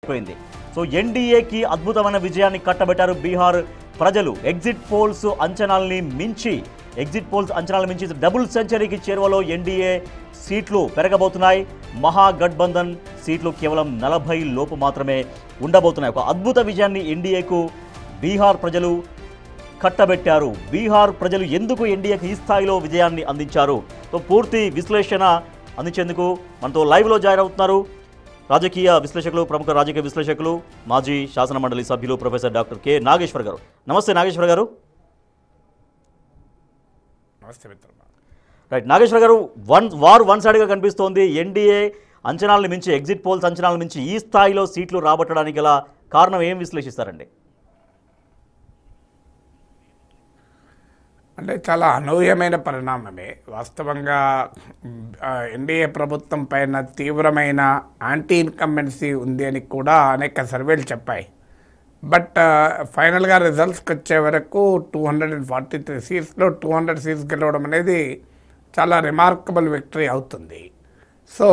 పోయింది. సో ఎన్డీఏకి అద్భుతమైన విజయాన్ని కట్టబెట్టారు బీహార్ ప్రజలు. ఎగ్జిట్ పోల్స్ అంచనాల్ని మించి డబుల్ సెంచరీకి చేరువలో ఎన్డీఏ సీట్లు పెరగబోతున్నాయి. మహాగఠబంధన్ సీట్లు కేవలం 40 లోపు మాత్రమే ఉండబోతున్నాయి. ఒక అద్భుత విజయాన్ని ఎన్డీఏకు బీహార్ ప్రజలు కట్టబెట్టారు. బీహార్ ప్రజలు ఎందుకు ఎన్డీఏకి ఈ స్థాయిలో విజయాన్ని అందించారు? సో పూర్తి విశ్లేషణ అందించేందుకు మనతో లైవ్లో జాయిన్ అవుతున్నారు రాజకీయ విశ్లేషకులు, ప్రముఖ రాజకీయ విశ్లేషకులు, మాజీ శాసన మండలి సభ్యులు ప్రొఫెసర్ డాక్టర్ కె నాగేశ్వర్ గారు. నమస్తే నాగేశ్వర్ గారు. నమస్తే మిత్రమా. రైట్ నాగేశ్వర్ గారు, వన్ సైడ్గా కనిపిస్తోంది. ఎన్డీఏ అంచనాలను మించి, ఎగ్జిట్ పోల్స్ అంచనాలను మించి ఈ స్థాయిలో సీట్లు రాబట్టడానికి గల కారణం ఏం విశ్లేషిస్తారండి? అంటే చాలా అనూహ్యమైన పరిణామమే. వాస్తవంగా ఎన్డీఏ ప్రభుత్వం పైన తీవ్రమైన యాంటీ ఇన్కంబెన్సీ ఉంది అని కూడా అనేక సర్వేలు చెప్పాయి. బట్ ఫైనల్గా రిజల్ట్స్కి వచ్చే వరకు 243 సీట్స్లో 200 సీట్స్ గెలవడం అనేది చాలా రిమార్కబుల్ విక్టరీ అవుతుంది. సో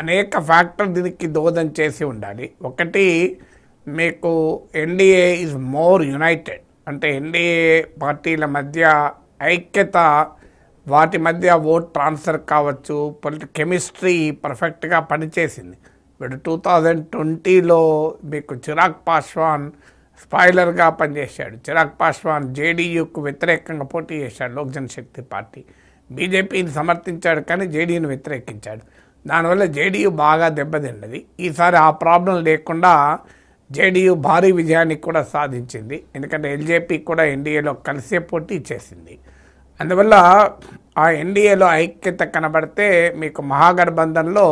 అనేక ఫ్యాక్టర్ దీనికి దోహదం చేసి ఉండాలి. ఒకటి, మీకు ఎన్డీఏ ఈజ్ మోర్ యునైటెడ్. అంటే ఎన్డీఏ పార్టీల మధ్య ఐక్యత, వాటి మధ్య ఓట్ ట్రాన్స్ఫర్ కావచ్చు, కెమిస్ట్రీ పర్ఫెక్ట్గా పనిచేసింది. ఇప్పుడు 2020లో మీకు చిరాగ్ పాస్వాన్ స్పాయిలర్గా పనిచేశాడు. చిరాగ్ పాస్వాన్ జేడీయూకు వ్యతిరేకంగా పోటీ చేశాడు. లోక్ జనశక్తి పార్టీ బీజేపీని సమర్థించాడు, కానీ జేడీయూని వ్యతిరేకించాడు. దానివల్ల జేడీయూ బాగా దెబ్బతిన్నది. ఈసారి ఆ ప్రాబ్లం లేకుండా జేడీయూ భారీ విజయాన్ని కూడా సాధించింది. ఎందుకంటే ఎల్జేపీ కూడా ఎన్డీఏలో కలిసే పోటీ చేసింది. అందువల్ల ఆ ఎన్డీఏలో ఐక్యత కనబడితే మీకు మహాగఠబంధన్లో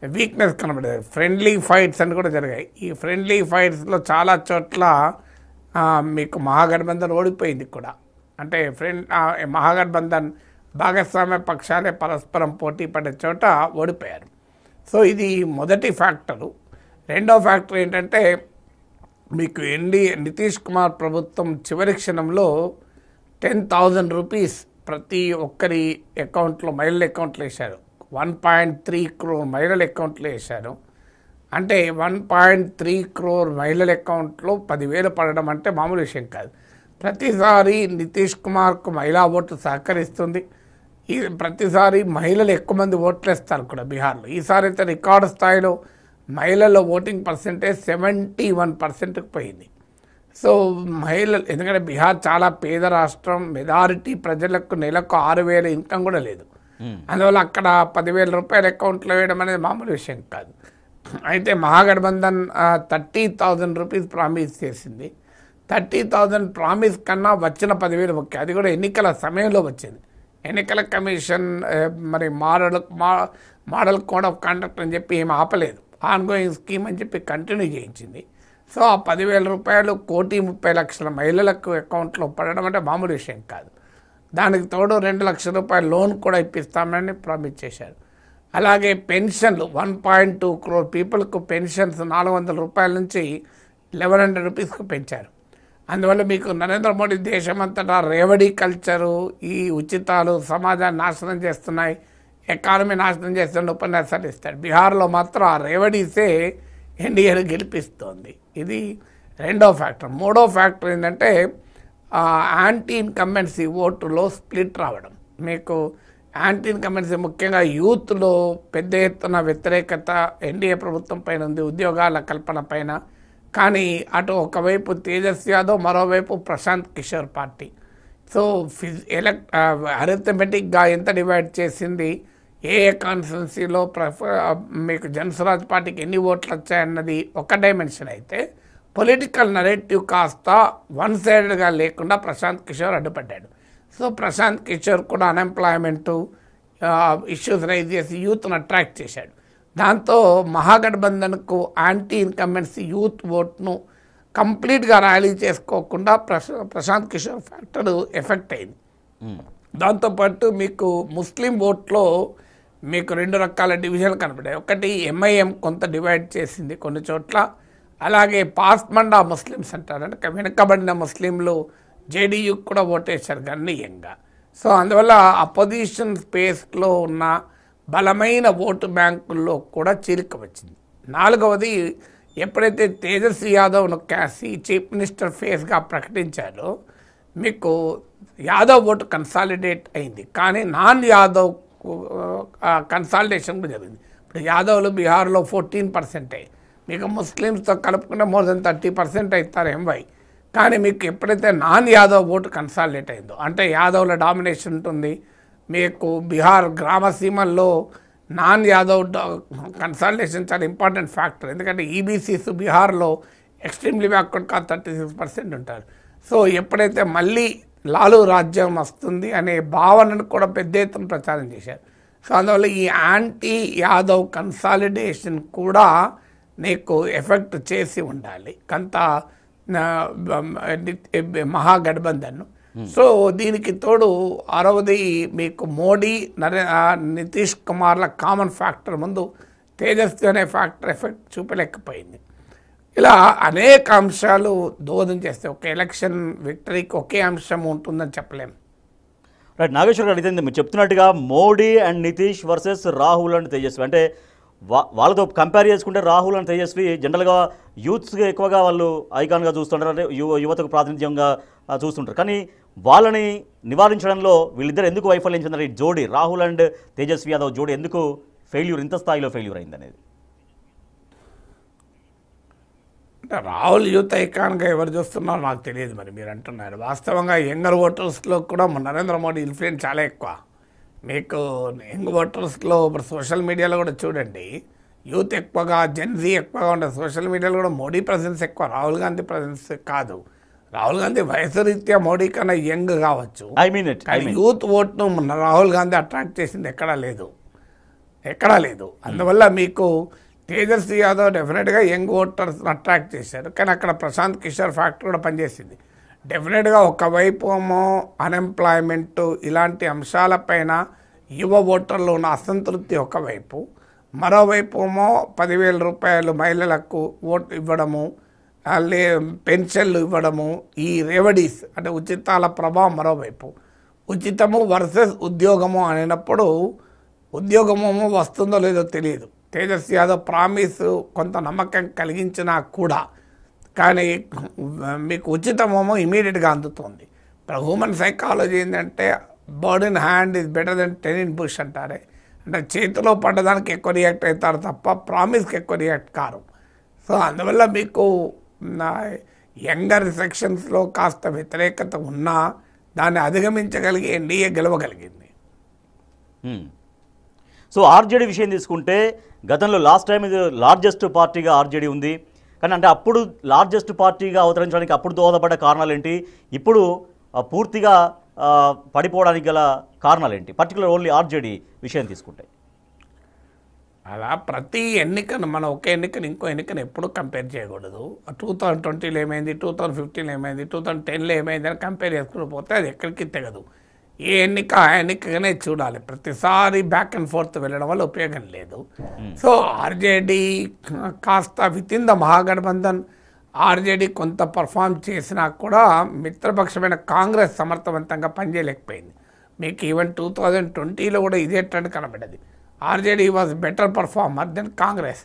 వీక్నెస్ కనబడేది. ఫ్రెండ్లీ ఫైట్స్ అని కూడా జరిగాయి. ఈ ఫ్రెండ్లీ ఫైట్స్లో చాలా చోట్ల మీకు మహాగఠబంధన్ ఓడిపోయింది కూడా. అంటే మహాగఠబంధన్ భాగస్వామ్య పక్షాలే పరస్పరం పోటీ పడే చోట ఓడిపోయారు. సో ఇది మొదటి ఫ్యాక్టరు. రెండో ఫ్యాక్టర్ ఏంటంటే, మీకు నితీష్ కుమార్ ప్రభుత్వం చివరి క్షణంలో 10,000 రూపీస్ ప్రతి ఒక్కరి అకౌంట్లో, మహిళల అకౌంట్లో వేశారు. 1.3 crore మహిళల అకౌంట్లో వేశారు. అంటే 1.3 crore మహిళల అకౌంట్లో 10,000 పడడం అంటే మామూలు విషయం కాదు. ప్రతిసారి నితీష్ కుమార్కు మహిళా ఓటు సహకరిస్తుంది. ప్రతిసారి మహిళలు ఎక్కువ మంది ఓట్లు వేస్తారు కూడా బీహార్లో. ఈసారి అయితే రికార్డు స్థాయిలో మహిళల ఓటింగ్ పర్సెంటేజ్ 71%కి పోయింది. సో మహిళలు, ఎందుకంటే బీహార్ చాలా పేద రాష్ట్రం, మెజారిటీ ప్రజలకు నెలకు 6,000 ఇన్కమ్ కూడా లేదు. అందువల్ల అక్కడ 10,000 రూపాయల అకౌంట్లో వేయడం అనేది మామూలు విషయం కాదు. అయితే మహాగఠబంధన్ 30,000 రూపీస్ ప్రామిస్ చేసింది. 30,000 ప్రామిస్ కన్నా వచ్చిన 10,000 ముఖ్యం. అది కూడా ఎన్నికల సమయంలో వచ్చింది. ఎన్నికల కమిషన్ మరి మోడల్ కోడ్ ఆఫ్ కండక్ట్ అని చెప్పి ఏమి ఆపలేదు. ఆన్గోయింగ్ స్కీమ్ అని చెప్పి కంటిన్యూ చేయించింది. సో ఆ 10,000 రూపాయలు 1,30,00,000 మహిళలకు అకౌంట్లో పడడం అంటే మామూలు విషయం కాదు. దానికి తోడు 2 లక్షల రూపాయల లోన్ కూడా ఇప్పిస్తామని ప్రామిస్ చేశారు. అలాగే పెన్షన్లు 1.2 crore పీపుల్కు పెన్షన్స్ 400 రూపాయల నుంచి 1,100 రూపీస్కు పెంచారు. అందువల్ల మీకు నరేంద్ర మోడీ దేశమంతటా రేవడీ కల్చరు, ఈ ఉచితాలు సమాజాన్ని నాశనం చేస్తున్నాయి, ఎకానమీ నాశనం చేస్తున్న ఉపన్యాసాలు ఇస్తాడు. బీహార్లో మాత్రం ఆ రేవడీసే ఎన్డీఏను గెలిపిస్తోంది. ఇది రెండో ఫ్యాక్టర్. మూడో ఫ్యాక్టర్ ఏంటంటే యాంటీ ఇన్కంబెన్సీ ఓటులో స్ప్లిట్ రావడం. మీకు యాంటీ ఇన్కంబెన్సీ ముఖ్యంగా యూత్లో పెద్ద ఎత్తున వ్యతిరేకత ఎన్డీఏ ప్రభుత్వం పైన ఉంది, ఉద్యోగాల కల్పన పైన. కానీ అటు ఒకవైపు తేజస్ యాదవ్, మరోవైపు ప్రశాంత్ కిషోర్ పార్టీ. సో అరిథమెటిక్గా ఎంత డివైడ్ చేసింది, ఏ కాన్స్టిట్యున్సీలో మీకు జనస్వరాజ్ పార్టీకి ఎన్ని ఓట్లు వచ్చాయన్నది ఒక డైమెన్షన్ అయితే, పొలిటికల్ నరేటివ్ కాస్త వన్ సైడెడ్గా లేకుండా ప్రశాంత్ కిషోర్ అడ్డుపడ్డాడు. సో ప్రశాంత్ కిషోర్ కూడా అన్ఎంప్లాయ్మెంటు ఇష్యూస్ రైజ్ చేసి యూత్ను అట్రాక్ట్ చేశాడు. దాంతో మహాగఠబంధన్కు యాంటీ ఇన్కంబెన్సీ యూత్ ఓట్ను కంప్లీట్గా ర్యాలీ చేసుకోకుండా ప్రశాంత్ కిషోర్ ఫ్యాక్టర్ ఎఫెక్ట్ అయింది. దాంతోపాటు మీకు ముస్లిం ఓట్లో మీకు 2 రకాల డివిజన్లు కనపడాయి. ఒకటి ఎంఐఎం కొంత డివైడ్ చేసింది కొన్ని చోట్ల. అలాగే పాస్మండా ముస్లిమ్స్ అంటారు, అంటే వెనుకబడిన ముస్లింలు జేడీయూకి కూడా ఓటేశారు గణనీయంగా. సో అందువల్ల అపోజిషన్ స్పేస్లో ఉన్న బలమైన ఓటు బ్యాంకుల్లో కూడా చీలిక వచ్చింది. నాలుగవది ఎప్పుడైతే తేజస్వి యాదవ్ను చీఫ్ మినిస్టర్ ఫేస్గా ప్రకటించారో మీకు యాదవ్ ఓటు కన్సాలిడేట్ అయింది, కానీ నాన్ యాదవ్ కన్సాలిడేషన్ కూడా జరిగింది. ఇప్పుడు యాదవ్లు బీహార్లో 14%, మీకు ముస్లిమ్స్తో కలుపుకుంటే మోర్ దెన్ 30% అవుతారు ఎంవై. కానీ మీకు ఎప్పుడైతే నాన్ యాదవ్ ఓటు కన్సాలిడేట్ అయిందో, అంటే యాదవ్ల డామినేషన్ ఉంటుంది, మీకు బీహార్ గ్రామసీమల్లో నాన్ యాదవ్ కన్సాలిడేషన్ చాలా ఇంపార్టెంట్ ఫ్యాక్టర్. ఎందుకంటే ఈబీసీస్ బీహార్లో ఎక్స్ట్రీమ్లీ బ్యాక్వర్డ్ కాదు 36% ఉంటారు. సో ఎప్పుడైతే మళ్ళీ లాలూ రాజ్యం వస్తుంది అనే భావనను కూడా పెద్ద ఎత్తున ప్రచారం చేశారు. సో అందువల్ల ఈ యాంటీ యాదవ్ కన్సాలిడేషన్ కూడా నీకు ఎఫెక్ట్ చేసి ఉండాలి కొంత మహాగఠబంధన్. సో దీనికి తోడు ఆరవది మీకు మోడీ నితీష్ కుమార్ల కామన్ ఫ్యాక్టర్ ముందు తేజస్వి అనే ఫ్యాక్టర్ ఎఫెక్ట్ చూపలేకపోయింది. ఇలా అనేక అంశాలు దోహదం చేస్తే ఒక ఎలక్షన్ విక్టరీకి ఒకే అంశం ఉంటుందని చెప్పలేము. రైట్, నాగేశ్వర్ గారు, అయితే మీరు చెప్తున్నట్టుగా Modi and Nitish versus Rahul and Tejashwi, అంటే వాళ్ళతో కంపేర్ చేసుకుంటే రాహుల్ అండ్ తేజస్వి జనరల్గా యూత్స్గా ఎక్కువగా వాళ్ళు ఐకాన్గా చూస్తుంటారు, అంటే యువతకు ప్రాతినిధ్యంగా చూస్తుంటారు. కానీ వాళ్ళని నివారించడంలో వీళ్ళిద్దరు ఎందుకు వైఫల్యం చెందారు? ఈ జోడీ రాహుల్ అండ్ తేజస్వి యాదవ్ జోడీ ఎందుకు ఫెయిల్యూర్, ఇంత స్థాయిలో ఫెయిల్యూర్ అయింది అనేది? అంటే రాహుల్ యూత్ ఐకాన్గా ఎవరు చూస్తున్నారో నాకు తెలియదు. మరి మీరు అంటున్నారు, వాస్తవంగా యంగర్ ఓటర్స్లో కూడా నరేంద్ర మోడీ ఇన్ఫ్లుయెన్స్ చాలా ఎక్కువ. మీకు యంగ్ ఓటర్స్లో ఇప్పుడు సోషల్ మీడియాలో కూడా చూడండి, యూత్ ఎక్కువగా, జెన్జీ ఎక్కువగా ఉంటుంది. సోషల్ మీడియాలో కూడా మోడీ ప్రజెన్స్ ఎక్కువ, రాహుల్ గాంధీ ప్రజెన్స్ కాదు. రాహుల్ గాంధీ వయసు రీత్యా మోడీ కన్నా యంగ్ కావచ్చు, కానీ యూత్ ఓట్ను రాహుల్ గాంధీ అట్రాక్ట్ చేసింది ఎక్కడా లేదు. అందువల్ల మీకు తేజస్వి యాదవ్ డెఫినెట్గా యంగ్ ఓటర్స్ అట్రాక్ట్ చేశారు, కానీ అక్కడ ప్రశాంత్ కిషోర్ ఫ్యాక్టర్ కూడా పనిచేసింది. డెఫినెట్గా ఒకవైపు ఏమో అన్ఎంప్లాయ్మెంట్ ఇలాంటి అంశాలపైన యువ ఓటర్లు ఉన్న అసంతృప్తి ఒకవైపు, మరోవైపు ఏమో 10,000 రూపాయలు మహిళలకు ఓటు ఇవ్వడము, పెన్షన్లు ఇవ్వడము, ఈ రెవడీస్ అంటే ఉచితాల ప్రభావం మరోవైపు. ఉచితము వర్సెస్ ఉద్యోగము అనేటప్పుడు ఉద్యోగమేమో వస్తుందో లేదో తెలియదు. తేజస్వి యాదవ్ ప్రామిస్ కొంత నమ్మకం కలిగించినా కూడా, కానీ మీకు ఉచితమేమో ఇమీడియట్గా అందుతుంది. ఇప్పుడు హ్యూమన్ సైకాలజీ ఏంటంటే bird in hand is better than 10 in bush అంటారే. అంటే చేతిలో పడ్డదానికి ఎక్కువ రియాక్ట్ అవుతారు తప్ప ప్రామిస్కి ఎక్కువ రియాక్ట్ కారు. సో అందువల్ల మీకు యంగర్ సెక్షన్స్లో కాస్త వ్యతిరేకత ఉన్నా దాన్ని అధిగమించగలిగి ఎన్డీఏ గెలవగలిగింది. సో ఆర్జేడీ విషయం తీసుకుంటే గతంలో లాస్ట్ టైం ఇది లార్జెస్ట్ పార్టీగా ఆర్జేడీ ఉంది, కానీ అంటే అప్పుడు లార్జెస్ట్ పార్టీగా అవతరించడానికి అప్పుడు దోహదపడ్డ కారణాలు ఏంటి, ఇప్పుడు పూర్తిగా పడిపోవడానికి గల కారణాలు ఏంటి, పర్టికులర్ ఓన్లీ ఆర్జేడీ విషయం తీసుకుంటే? అలా ప్రతి ఎన్నికను మనం ఒక ఎన్నికను ఇంకో ఎన్నికను ఎప్పుడూ కంపేర్ చేయకూడదు. 2020లో ఏమైంది, 2015లో ఏమైంది, 2010లో ఏమైంది అని కంపేర్ చేసుకుని పోతే అది ఎక్కడికి తెగదు. ఏ ఎన్నిక ఆ ఎన్నికగానే చూడాలి. ప్రతిసారి బ్యాక్ అండ్ ఫోర్త్ వెళ్ళడం వల్ల ఉపయోగం లేదు. సో ఆర్జేడీ కాస్త with in the Mahagathbandhan RJD కొంత పర్ఫామ్ చేసినా కూడా మిత్రపక్షమైన కాంగ్రెస్ సమర్థవంతంగా పనిచేయలేకపోయింది. మీకు ఈవెన్ 2020లో కూడా ఇదే ట్రెండ్ కనబడ్డది. RJD was better performer than Congress.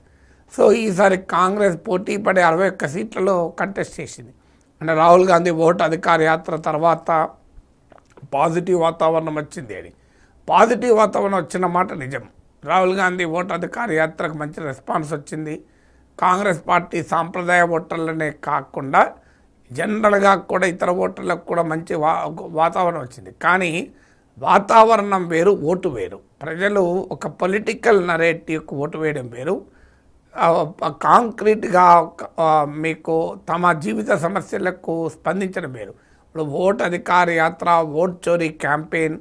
So ఈసారి కాంగ్రెస్ పోటీ పడే 61 సీట్లలో కంటెస్ట్ చేసింది. అంటే రాహుల్ గాంధీ ఓటు అధికార యాత్ర తర్వాత పాజిటివ్ వాతావరణం వచ్చింది అని. పాజిటివ్ వాతావరణం వచ్చిన మాట నిజం. రాహుల్ గాంధీ ఓటు అధికార యాత్రకు మంచి రెస్పాన్స్ వచ్చింది. కాంగ్రెస్ పార్టీ సాంప్రదాయ ఓటర్లనే కాకుండా జనరల్గా కూడా ఇతర ఓటర్లకు కూడా మంచి వాతావరణం వచ్చింది. కానీ వాతావరణం వేరు, ఓటు వేరు. ప్రజలు ఒక పొలిటికల్ నరేటివ్కు ఓటు వేయడం వేరు, కాంక్రీట్గా మీకు తమ జీవిత సమస్యలకు స్పందించడం వేరు. ఇప్పుడు ఓటు అధికార యాత్ర, ఓట్ చోరీ క్యాంపెయిన్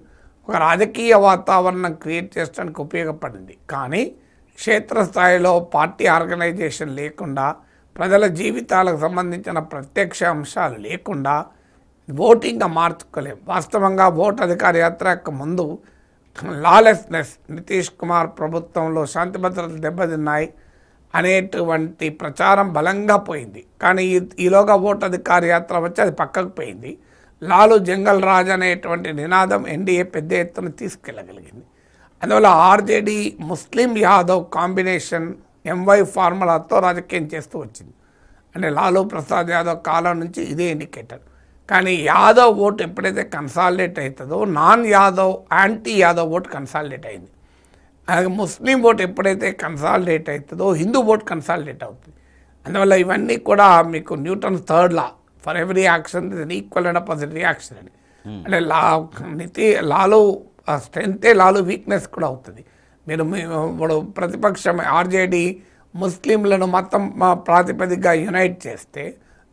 ఒక రాజకీయ వాతావరణం క్రియేట్ చేయడానికి ఉపయోగపడింది. కానీ క్షేత్రస్థాయిలో పార్టీ ఆర్గనైజేషన్ లేకుండా, ప్రజల జీవితాలకు సంబంధించిన ప్రత్యక్ష అంశాలు లేకుండా ఓటింగ్గా మార్చుకోలేం. వాస్తవంగా ఓటు అధికార యాత్రకు ముందు లాలెస్నెస్, నితీష్ కుమార్ ప్రభుత్వంలో శాంతి భద్రతలు దెబ్బతిన్నాయి అనేటువంటి ప్రచారం బలంగా పోయింది. కానీ ఈలోగా ఓటు అధికార యాత్ర వచ్చి అది పక్కకు పోయింది. లాలు జంగల్ రాజ్ అనేటువంటి నినాదం ఎన్డీఏ పెద్ద ఎత్తున తీసుకెళ్ళగలిగింది. అందువల్ల RJD Muslim Yadav combination MY ఫార్ములాతో రాజకీయం చేస్తూ వచ్చింది. అంటే లాలూ ప్రసాద్ యాదవ్ కాలం నుంచి ఇదే ఇండికేటర్. కానీ యాదవ్ ఓటు ఎప్పుడైతే కన్సాలిడేట్ అవుతుందో non Yadav anti Yadav vote consolidate అయింది. అలాగే ముస్లిం ఓటు ఎప్పుడైతే కన్సాలిడేట్ అవుతుందో హిందూ ఓటు కన్సాలిడేట్ అవుతుంది. అందువల్ల ఇవన్నీ కూడా మీకు Newton third law, for every action is an equal and opposite reaction అని. అంటే లాలు స్ట్రెంతే లాలు వీక్నెస్ కూడా అవుతుంది. మీరు ఇప్పుడు ప్రతిపక్షం ఆర్జేడీ ముస్లింలను మతం ప్రాతిపదికగా యునైట్ చేస్తే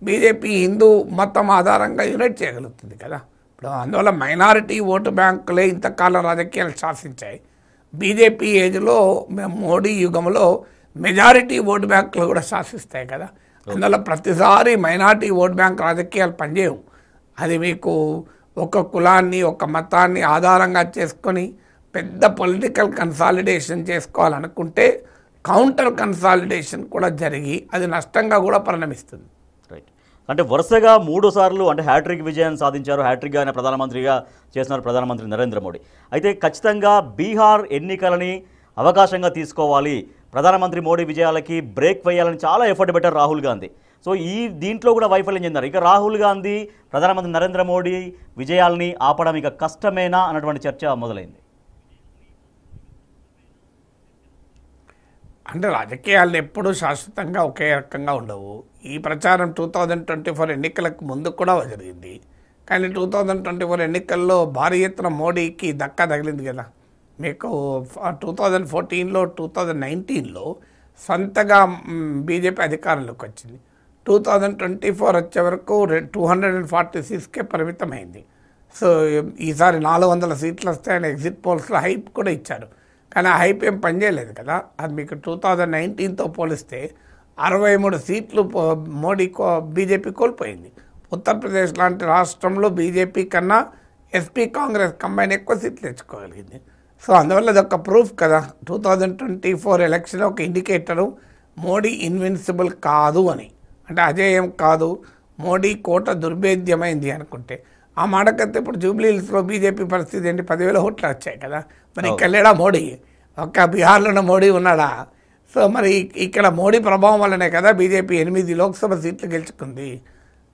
బీజేపీ హిందూ మతం ఆధారంగా యునైట్ చేయగలుగుతుంది కదా. ఇప్పుడు అందువల్ల మైనారిటీ ఓటు బ్యాంకులే ఇంతకాలం రాజకీయాలు శాసించాయి. బీజేపీ ఏజ్లో మోడీ యుగంలో మెజారిటీ ఓటు బ్యాంకులు కూడా శాసిస్తాయి కదా. అందువల్ల ప్రతిసారి మైనారిటీ ఓట్ బ్యాంక్ రాజకీయాలు పనిచేయవు. అది మీకు ఒక కులాన్ని ఒక మతాన్ని ఆధారంగా చేసుకొని పెద్ద పొలిటికల్ కన్సాలిడేషన్ చేసుకోవాలనుకుంటే కౌంటర్ కన్సాలిడేషన్ కూడా జరిగి అది నష్టంగా కూడా పరిణమిస్తుంది. రైట్. అంటే వరుసగా 3 సార్లు అంటే హ్యాట్రిక్ విజయం సాధించారు. హ్యాట్రిక్గా ఆయన ప్రధానమంత్రిగా చేస్తున్నారు ప్రధానమంత్రి నరేంద్ర మోడీ. అయితే ఖచ్చితంగా బీహార్ ఎన్నికలని అవకాశంగా తీసుకోవాలి, ప్రధానమంత్రి మోడీ విజయాలకి బ్రేక్ వేయాలని చాలా ఎఫర్ట్ పెట్టారు రాహుల్ గాంధీ. సో దీంట్లో కూడా వైఫల్యం చెందారు. ఇక రాహుల్ గాంధీ ప్రధానమంత్రి నరేంద్ర మోడీ విజయాల్ని ఆపడం ఇక కష్టమేనా అన్నటువంటి చర్చ మొదలైంది. అంటే రాజకీయాలు ఎప్పుడూ శాశ్వతంగా ఒకే రకంగా ఉండవు. ఈ ప్రచారం 2024 ఎన్నికలకు ముందు కూడా జరిగింది. కానీ 2024 ఎన్నికల్లో భారీ ఎత్తున మోడీకి దక్కా తగిలింది కదా. మీకు 2014లో 2019లో సొంతగా బీజేపీ అధికారంలోకి వచ్చింది. 2024 వచ్చే వరకు 240 సీట్స్కే పరిమితమైంది. సో ఈసారి 400 సీట్లు వస్తాయని ఎగ్జిట్ పోల్స్లో హైప్ కూడా ఇచ్చారు. కానీ ఆ హైప్ ఏం పనిచేయలేదు కదా. అది మీకు 2019తో పోలిస్తే 63 సీట్లు బీజేపీ కోల్పోయింది. ఉత్తరప్రదేశ్ లాంటి రాష్ట్రంలో బీజేపీ కన్నా ఎస్పీ కాంగ్రెస్ కంబైన్ ఎక్కువ సీట్లు తెచ్చుకోగలిగింది. సో అందువల్ల అది ఒక ప్రూఫ్ కదా. 2024 ఎలక్షన్ ఒక ఇండికేటరు మోడీ ఇన్విన్సిబుల్ కాదు అని. అంటే అజేయం కాదు, మోడీ కోట దుర్భేద్యమైంది అనుకుంటే ఆ మాటకైతే ఇప్పుడు జూబ్లీహిల్స్లో బీజేపీ పరిస్థితి ఏంటి, 10,000 ఓట్లు వచ్చాయి కదా. మరి ఇక్కడ లేడా మోడీ? ఒక్క బీహార్లోనే మోడీ ఉన్నాడా? సో మరి ఇక్కడ మోడీ ప్రభావం వల్లనే కదా బీజేపీ 8 లోక్సభ సీట్లు గెలుచుకుంది.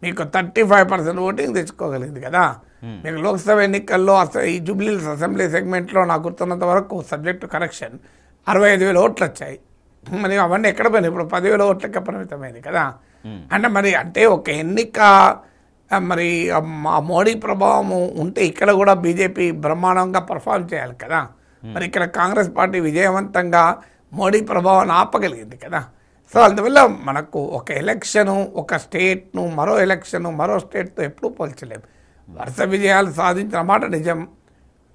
మీకు 35% ఓటింగ్ తెచ్చుకోగలిగింది కదా. మీకు లోక్సభ ఎన్నికల్లో ఈ జూబ్లీహిల్స్ అసెంబ్లీ సెగ్మెంట్లో నాకు గుర్తున్నంత వరకు సబ్జెక్టు కరెక్షన్ 65,000 ఓట్లు వచ్చాయి. మరి అవన్నీ ఎక్కడ పోయినాయి? ఇప్పుడు 10,000 ఓట్లకే పరిమితమైంది కదా. అంటే మరి అంటే ఒక ఎన్నిక మరి మోడీ ప్రభావం ఉంటే ఇక్కడ కూడా బీజేపీ బ్రహ్మాండంగా పర్ఫామ్ చేయాలి కదా. మరి ఇక్కడ కాంగ్రెస్ పార్టీ విజయవంతంగా మోడీ ప్రభావాన్ని ఆపగలిగింది కదా. సో అందువల్ల మనకు ఒక ఎలక్షను ఒక స్టేట్ను మరో ఎలక్షను మరో స్టేట్తో ఎప్పుడూ పోల్చలేము. వరుస విజయాలు సాధించిన మాట నిజం.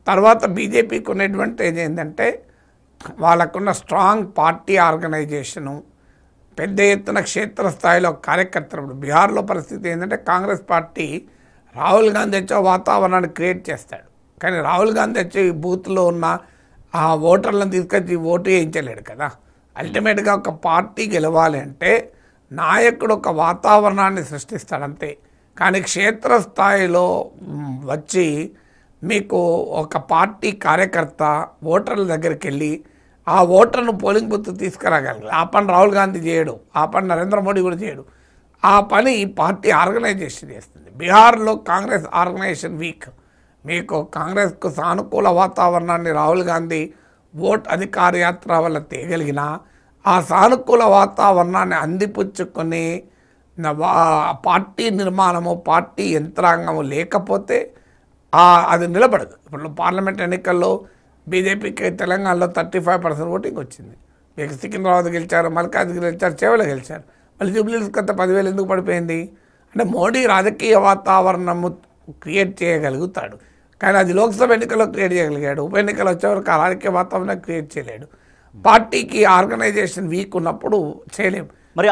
తర్వాత బీజేపీకి ఉన్న అడ్వాంటేజ్ ఏంటంటే వాళ్ళకున్న స్ట్రాంగ్ పార్టీ ఆర్గనైజేషను, పెద్ద ఎత్తున క్షేత్రస్థాయిలో కార్యకర్తలు. బీహార్లో పరిస్థితి ఏంటంటే కాంగ్రెస్ పార్టీ రాహుల్ గాంధీ వచ్చే వాతావరణాన్ని క్రియేట్ చేస్తాడు. కానీ రాహుల్ గాంధీ వచ్చి బూత్లో ఉన్న ఆ ఓటర్లను తీసుకొచ్చి ఓటు వేయించలేడు కదా. అల్టిమేట్గా ఒక పార్టీ గెలవాలి అంటే నాయకుడు ఒక వాతావరణాన్ని సృష్టిస్తాడంతే. కానీ క్షేత్రస్థాయిలో వచ్చి మీకు ఒక పార్టీ కార్యకర్త ఓటర్ల దగ్గరికి వెళ్ళి ఆ ఓటర్ను పోలింగ్ బూత్ తీసుకురాగలరు. ఆ పని రాహుల్ గాంధీ చేయడు, ఆ పని నరేంద్ర మోడీ కూడా చేయడు. ఆ పని పార్టీ ఆర్గనైజేషన్ చేస్తుంది. బీహార్లో కాంగ్రెస్ ఆర్గనైజేషన్ వీక్. మీకు కాంగ్రెస్కు సానుకూల వాతావరణాన్ని రాహుల్ గాంధీ ఓట్ అధికార యాత్ర వల్ల తేగలిగిన ఆ సానుకూల వాతావరణాన్ని అందిపుచ్చుకొని పార్టీ నిర్మాణము పార్టీ యంత్రాంగము లేకపోతే అది నిలబడదు. ఇప్పుడు పార్లమెంట్ ఎన్నికల్లో బీజేపీకి తెలంగాణలో 35% ఓటింగ్ వచ్చింది. మీకు సికింద్రాబాద్ గెలిచారు, మల్కాజ్గిరి గెలిచారు, చేవల గెలిచారు. మళ్ళీ జూబ్లీహిల్స్ కొంత 10,000 ఎందుకు పడిపోయింది అంటే మోడీ రాజకీయ వాతావరణము క్రియేట్ చేయగలుగుతాడు. కానీ అది లోక్సభ ఎన్నికల్లో క్రియేట్ చేయగలిగాడు. ఉప ఎన్నికలు వచ్చేవరకు ఆ రాజకీయ వాతావరణం క్రియేట్ చేయలేడు. పార్టీకి ఆర్గనైజేషన్ వీక్ ఉన్నప్పుడు చేయలేము. మరి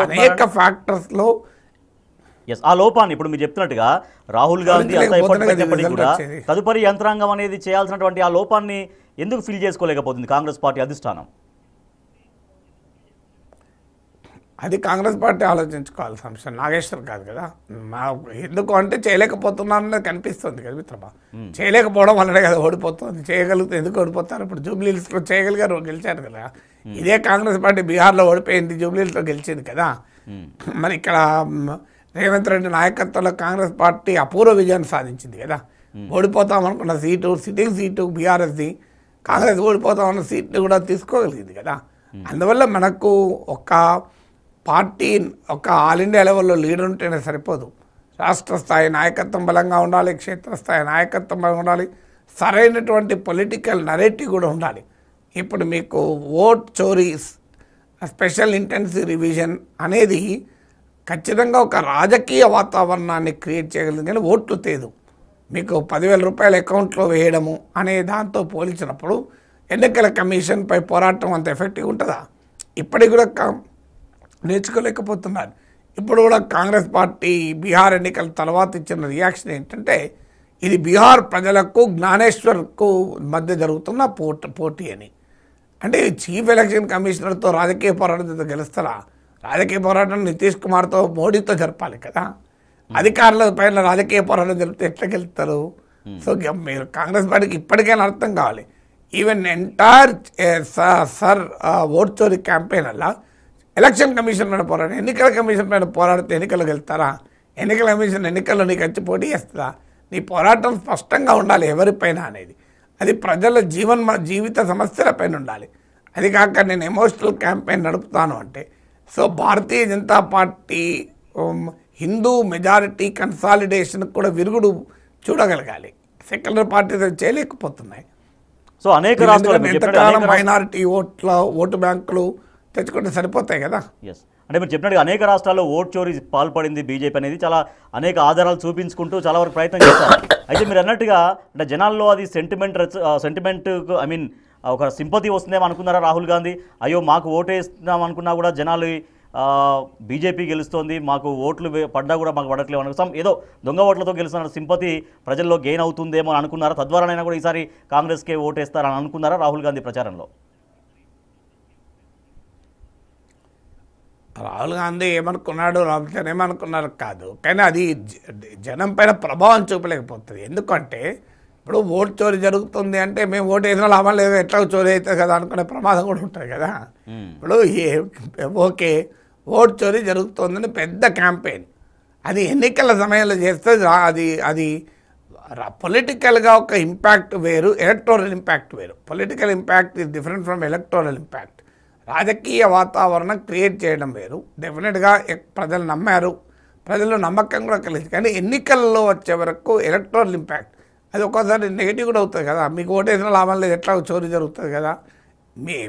అనేక ఫ్యాక్టర్స్లో ఆ లోపాన్ని ఇప్పుడు మీరు చెప్తున్నట్టుగా రాహుల్ గాంధీ అంత ఎఫర్ట్ పెట్టినప్పటికీ కూడా తదుపరి యంత్రాంగం అనేది చేయాల్సినటువంటి ఆ లోపాన్ని ఎందుకు ఫిల్ చేసుకోలేకపోతుంది కాంగ్రెస్ పార్టీ అధిష్టానం? అది కాంగ్రెస్ పార్టీ ఆలోచించుకోవాల్సిన అంశం, నాగేశ్వర్ కాదు కదా. ఎందుకు అంటే చేయలేకపోతున్నారని కనిపిస్తుంది కదా మిత్రమా. చేయలేకపోవడం వల్లనే కదా ఓడిపోతుంది. చేయగలిగితే ఎందుకు ఓడిపోతారు? ఇప్పుడు జూబ్లీహిల్స్లో చేయగలిగారు, గెలిచారు కదా. ఇదే కాంగ్రెస్ పార్టీ బీహార్లో ఓడిపోయింది, జూబ్లీహిల్స్లో గెలిచింది కదా. మరి ఇక్కడ రేవంత్ రెడ్డి నాయకత్వంలో కాంగ్రెస్ పార్టీ అపూర్వ విజయాన్ని సాధించింది కదా. ఓడిపోతాం అనుకున్న సీటు, సిట్టింగ్ సీటు బీఆర్ఎస్ది, కాంగ్రెస్ ఓడిపోతామన్న సీట్ని కూడా తీసుకోగలిగింది కదా. అందువల్ల మనకు ఒక పార్టీ ఒక ఆల్ ఇండియా లెవెల్లో లీడర్ ఉంటేనే సరిపోదు. రాష్ట్ర స్థాయి నాయకత్వం బలంగా ఉండాలి, క్షేత్రస్థాయి నాయకత్వం బలంగా ఉండాలి, సరైనటువంటి పొలిటికల్ నరేటివ్ కూడా ఉండాలి. ఇప్పుడు మీకు ఓట్ చోరీ, స్పెషల్ ఇంటెన్సివ్ రివిజన్ అనేది ఖచ్చితంగా ఒక రాజకీయ వాతావరణాన్ని క్రియేట్ చేయగలిగింది, కానీ ఓట్లు తేదు. మీకు 10,000 రూపాయల అకౌంట్లో వేయడము అనే దాంతో పోల్చినప్పుడు ఎన్నికల కమిషన్పై పోరాటం అంత ఎఫెక్టివ్ ఉంటుందా? ఇప్పటికి కూడా నేర్చుకోలేకపోతున్నారు. ఇప్పుడు కూడా కాంగ్రెస్ పార్టీ బీహార్ ఎన్నికల తర్వాత ఇచ్చిన రియాక్షన్ ఏంటంటే, ఇది బీహార్ ప్రజలకు జ్ఞానేశ్వర్కు మధ్య జరుగుతున్న పోటీ అని. అంటే చీఫ్ ఎలక్షన్ కమిషనర్తో రాజకీయ పోరాటంతో గెలుస్తారా? రాజకీయ పోరాటం నితీష్ కుమార్తో, మోడీతో జరపాలి కదా. అధికారుల పైన రాజకీయ పోరాటం జరిపితే ఎట్లా గెలుస్తారు? సో మీరు కాంగ్రెస్ పార్టీకి ఇప్పటికైనా అర్థం కావాలి. ఈవెన్ ఎంటైర్ ఓట్ చోరీ క్యాంపెయిన్ అలా ఎలక్షన్ కమిషన్ పైన పోరాడు, ఎన్నికల కమిషన్ పైన పోరాడితే ఎన్నికలకు వెళ్తారా? ఎన్నికల కమిషన్ ఎన్నికల్లో నీకు వచ్చి పోటీ చేస్తుందా? నీ పోరాటం స్పష్టంగా ఉండాలి ఎవరిపైన అనేది. అది ప్రజల జీవిత సమస్యలపైన ఉండాలి. అది కాక నేను ఎమోషనల్ క్యాంపెయిన్ నడుపుతాను అంటే, so Bharatiya Janata Party Hindu majority consolidation కూడా విరుగుడు చూడగలగాలి. సెక్యులర్ పార్టీస్ చేయలేకపోతున్నాయి. సో అనేక రాష్ట్రాలు ఎంతకాలం మైనారిటీ ఓటు బ్యాంకులు తెచ్చుకుంటే సరిపోతాయి కదా. ఎస్, అంటే మీరు చెప్పినట్టుగా అనేక రాష్ట్రాల్లో ఓట్ చోరీ పాల్పడింది బీజేపీ అనేది చాలా అనేక ఆధారాలు చూపించుకుంటూ చాలా వరకు ప్రయత్నం చేస్తారు. అయితే మీరు అన్నట్టుగా అంటే జనాల్లో అది సెంటిమెంట్ ఐ మీన్ ఒక సింపతి వస్తుందేమో అనుకున్నారా రాహుల్ గాంధీ? అయ్యో మాకు ఓటేస్తున్నాం అనుకున్నా కూడా జనాలు బీజేపీ గెలుస్తోంది, మాకు ఓట్లు పడ్డా కూడా మాకు పడట్లేవు అనుకుంటాం, ఏదో దొంగ ఓట్లతో గెలుస్తున్న సింపతి ప్రజల్లో గెయిన్ అవుతుందేమో అనుకున్నారా? తద్వారానైనా కూడా ఈసారి కాంగ్రెస్కే ఓటేస్తారని అనుకున్నారా రాహుల్ గాంధీ ప్రచారంలో? రాహుల్ గాంధీ ఏమనుకున్నాడు, రామచంద్ర ఏమనుకున్నారు కాదు, కానీ అది జనం పైన ప్రభావం చూపలేకపోతుంది. ఎందుకంటే ఇప్పుడు ఓటు చోరీ జరుగుతుంది అంటే మేము ఓటు వేసిన లాభం లేదు, ఎట్లా చోరీ అవుతుంది కదా అనుకునే ప్రమాదం కూడా ఉంటుంది కదా. ఇప్పుడు ఓకే ఓటు చోరీ జరుగుతుందని పెద్ద క్యాంపెయిన్, అది ఎన్నికల సమయంలో చేస్తే అది పొలిటికల్గా ఒక ఇంపాక్ట్ వేరు, ఎలక్టోరల్ ఇంపాక్ట్ వేరు. Political impact is different from electoral impact. రాజకీయ వాతావరణం క్రియేట్ చేయడం వేరు. డెఫినెట్గా ప్రజలు నమ్మారు, ప్రజలు నమ్మకం కూడా కలిసి, కానీ ఎన్నికల్లో వచ్చే వరకు ఎలక్టోరల్ ఇంపాక్ట్ అది ఒక్కోసారి నెగిటివ్ కూడా అవుతుంది కదా. మీకు ఓటేసిన లాభం లేదు, ఎట్లా చోరీ జరుగుతుంది కదా,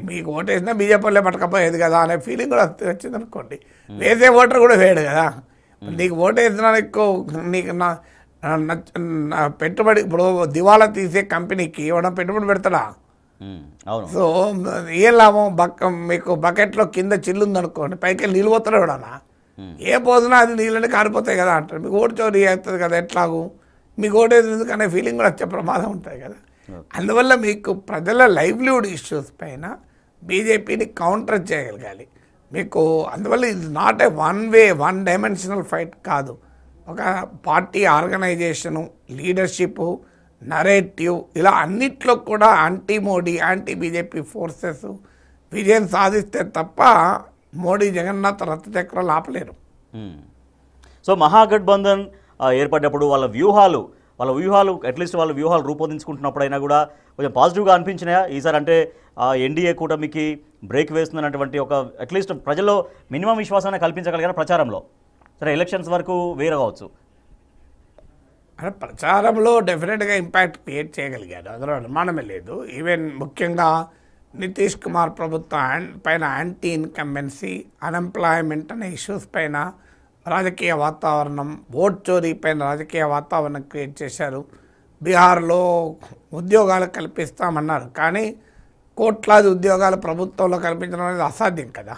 మీకు ఓటేసినా బీజేపీలో పట్టకపోయేది కదా అనే ఫీలింగ్ కూడా వచ్చింది అనుకోండి. వేసే ఓటర్ కూడా వేయడు కదా. నీకు ఓటేసినా నీకు పెట్టుబడి, ఇప్పుడు దివాలా తీసే కంపెనీకి ఎవడన్నా పెట్టుబడి పెడతాడా? సో ఏ లాభం? మీకు బకెట్లో కింద చిల్లుందనుకోండి, పైకి నీళ్ళు పోతాడు ఎవడన్నా, ఏ పోతున్నా అది నీళ్ళని కారిపోతాయి కదా అంటారు. మీకు ఓటు చోరీ అవుతుంది కదా, ఎట్లాగూ మీకు ఓటేసేందుకు అనే ఫీలింగ్ కూడా వచ్చే ప్రమాదం ఉంటుంది కదా. అందువల్ల మీకు ప్రజల లైవ్లీవుడ్ ఇష్యూస్ పైన బీజేపీని కౌంటర్ చేయగలగాలి మీకు. అందువల్ల ఇది not a one dimensional fight కాదు. ఒక పార్టీ ఆర్గనైజేషను, లీడర్షిప్, నరేటివ్, ఇలా అన్నిట్లో కూడా anti Modi, anti BJP forces విజయం సాధిస్తే తప్ప మోడీ జగన్నాథ్ రథచక్రాలు ఆపలేరు. సో మహాగఠబంధన్ ఏర్పడినప్పుడు వాళ్ళ వ్యూహాలు అట్లీస్ట్ వాళ్ళ వ్యూహాలు రూపొందించుకుంటున్నప్పుడైనా కూడా కొంచెం పాజిటివ్గా అనిపించినాయా ఈసారి? అంటే ఎన్డీఏ కూటమికి బ్రేక్ వేస్తున్నటువంటి ఒక అట్లీస్ట్ ప్రజల్లో మినిమం విశ్వాసాన్ని కల్పించగలిగిన ప్రచారంలో. సరే ఎలక్షన్స్ వరకు వేరే కావచ్చు, అంటే ప్రచారంలో డెఫినెట్గా ఇంపాక్ట్ క్రియేట్ చేయగలిగాడు, అందులో అనుమానమే లేదు. ఈవెన్ ముఖ్యంగా నితీష్ కుమార్ ప్రభుత్వం పైన యాంటీ ఇన్కంబెన్సీ, అన్ఎంప్లాయ్మెంట్ అనే ఇష్యూస్ పైన రాజకీయ వాతావరణం, ఓట్ చోరీ పైన రాజకీయ వాతావరణం క్రియేట్ చేశారు. బీహార్లో ఉద్యోగాలు కల్పిస్తామన్నారు, కానీ కోట్లాది ఉద్యోగాలు ప్రభుత్వంలో కల్పించడం అనేది అసాధ్యం కదా.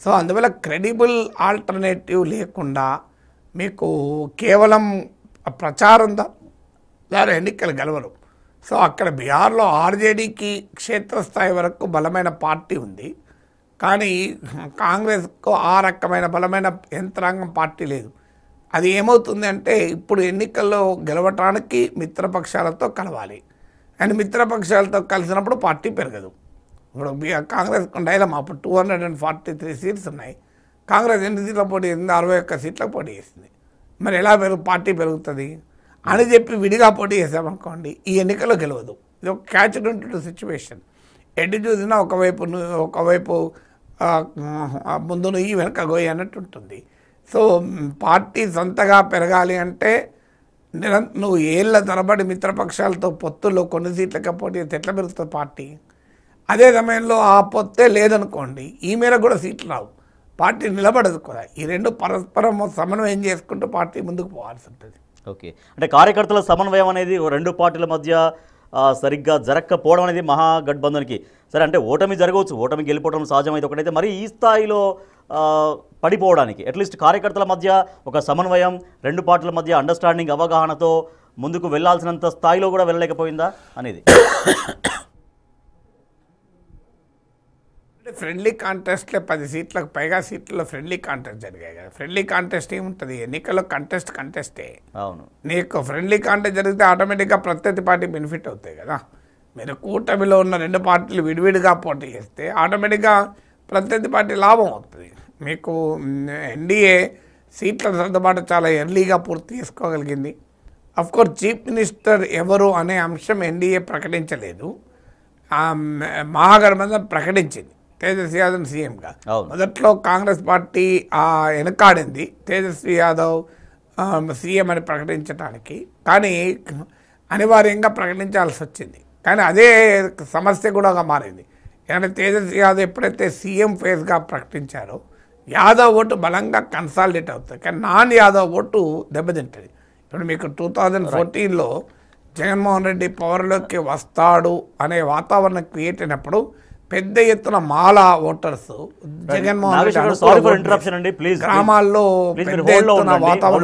సో అందువల్ల క్రెడిబుల్ ఆల్టర్నేటివ్ లేకుండా మీకు కేవలం ప్రచారం ద్వారా ఎన్నికలు గెలవరు. సో అక్కడ బీహార్లో ఆర్జేడీకి క్షేత్రస్థాయి వరకు బలమైన పార్టీ ఉంది, కానీ కాంగ్రెస్కు ఆ రకమైన బలమైన యంత్రాంగం పార్టీ లేదు. అది ఏమవుతుంది అంటే ఇప్పుడు ఎన్నికల్లో గెలవటానికి మిత్రపక్షాలతో కలవాలి, అండ్ మిత్రపక్షాలతో కలిసినప్పుడు పార్టీ పెరగదు. ఇప్పుడు కాంగ్రెస్ డైలమా అప్పుడు 243 సీట్స్ ఉన్నాయి. కాంగ్రెస్ ఎన్ని సీట్ల పోటీ చేసింది? 61 సీట్లకు పోటీ చేసింది. మరి ఎలా పార్టీ పెరుగుతుంది అని చెప్పి విడిగా పోటీ చేసామనుకోండి, ఈ ఎన్నికల్లో గెలవదు. ఇది ఒక catch-22 సిచ్యువేషన్. ఎటు చూసినా ఒకవైపు ముందు నుయ్యి వెనక గోయి అన్నట్టు ఉంటుంది. సో పార్టీ సొంతగా పెరగాలి అంటే నువ్వు ఏళ్ళ తరబడి మిత్రపక్షాలతో పొత్తుల్లో కొన్ని సీట్లకి పోటీ చేస్తే ఎట్లా పెరుగుతుంది పార్టీ? అదే సమయంలో ఆ పొత్తే లేదనుకోండి, ఈ మేర కూడా సీట్లు రావు, పార్టీ నిలబడదు కూడా. ఈ రెండు పరస్పరం సమన్వయం చేసుకుంటూ పార్టీ ముందుకు పోవాల్సి ఉంటుంది. ఓకే, అంటే కార్యకర్తల సమన్వయం అనేది రెండు పార్టీల మధ్య సరిగ్గా జరగకపోవడం అనేది మహాగఠబంధన్కి సరే అంటే ఓటమి జరగవచ్చు, ఓటమి గెలిపోవడం సహజమైతే ఒకటైతే మరి ఈ స్థాయిలో పడిపోవడానికి అట్లీస్ట్ కార్యకర్తల మధ్య ఒక సమన్వయం, రెండు పార్టీల మధ్య అండర్స్టాండింగ్, అవగాహనతో ముందుకు వెళ్లాల్సినంత స్థాయిలో కూడా వెళ్ళలేకపోయిందా అనేది? ఫ్రెండ్లీ కాంటెస్ట్లో 10 సీట్లకు పైగా సీట్లలో ఫ్రెండ్లీ కాంటెస్ట్ జరిగాయి కదా. ఫ్రెండ్లీ కాంటెస్ట్ ఏముంటుంది? ఎన్నికల్లో కంటెస్టే. అవును, నీకు ఫ్రెండ్లీ కాంటెస్ట్ జరిగితే ఆటోమేటిక్గా ప్రత్యర్థి పార్టీ బెనిఫిట్ అవుతాయి కదా. మీరు కూటమిలో ఉన్న రెండు పార్టీలు విడివిడిగా పోటీ చేస్తే ఆటోమేటిక్గా ప్రత్యర్థి పార్టీ లాభం అవుతుంది. మీకు ఎన్డీఏ సీట్ల సర్దుబాటు చాలా ఎర్లీగా పూర్తి చేసుకోగలిగింది. అఫ్కోర్స్ చీఫ్ మినిస్టర్ ఎవరు అనే అంశం ఎన్డీఏ ప్రకటించలేదు, మహాగఠబంధన్ ప్రకటించింది తేజస్వి యాదవ్ సీఎంగా. మొదట్లో కాంగ్రెస్ పార్టీ వెనకాడింది తేజస్వి యాదవ్ సీఎం అని ప్రకటించడానికి, కానీ అనివార్యంగా ప్రకటించాల్సి వచ్చింది. కానీ అదే సమస్య కూడా మారింది. ఎందుకంటే తేజస్వి యాదవ్ ఎప్పుడైతే సీఎం ఫేజ్గా ప్రకటించారో యాదవ్ ఓటు బలంగా కన్సాలిడేట్ అవుతుంది, కానీ నాన్ యాదవ్ ఓటు దెబ్బతింటుంది. ఇప్పుడు మీకు 2014లో జగన్మోహన్ రెడ్డి పవర్లోకి వస్తాడు అనే వాతావరణం క్రియేట్ అయినప్పుడు పెద్ద ఎత్తున మాలా ఓటర్స్ జగన్మోహన్ రెడ్డి గ్రామాల్లో పెద్ద ఎత్తున వాతావరణం